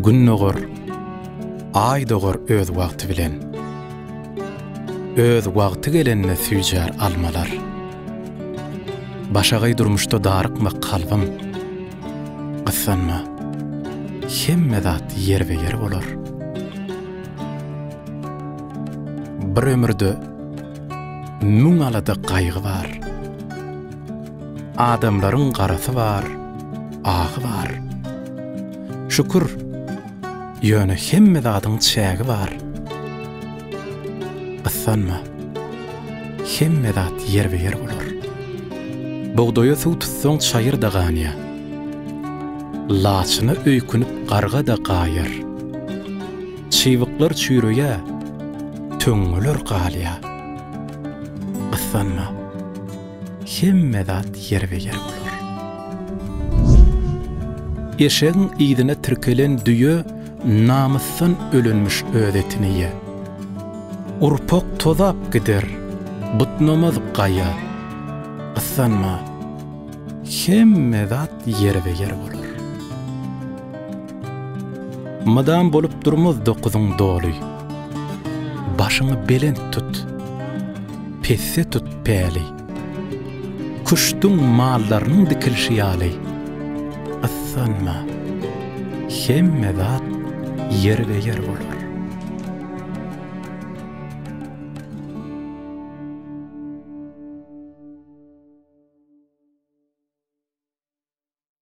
gün ogur, ay dogur öz wagty bilen. Öz wagty gelenine süýjer almalar. Başagay durmuşda darykma kalbym. Gyssanma, hemme zat yer we yer bolar. Bir ömürde müň alada gaýgy bar. Adamlaryň garasy bar, agy bar. Şükür, ýöne hemme zatyň çägi bar. Gyssanma, hemme zat yer we yer bolar. Bogdoya suw tutsaň çayır da ganya. Laçyny öýkünip garga da gaýar. Çyvyklar çüýrüye, töňüler galya. Gyssanma, hemme zat yer we yer bolar. Eşegiň ýydyna tirkelen düýe namysdan ölenmiş ödetini ýe. Urpak tozap gider, butnamaz gaýa. Gyssanma, hemme zat yer we yer bolar. Madam bolup durmaz dokuzyň doly. Başyňy belent tut, pesse tut päli. Kuştuň mallarynyň dikilşi ýaly. Gyssanma, hemme zat yer we yer bolar.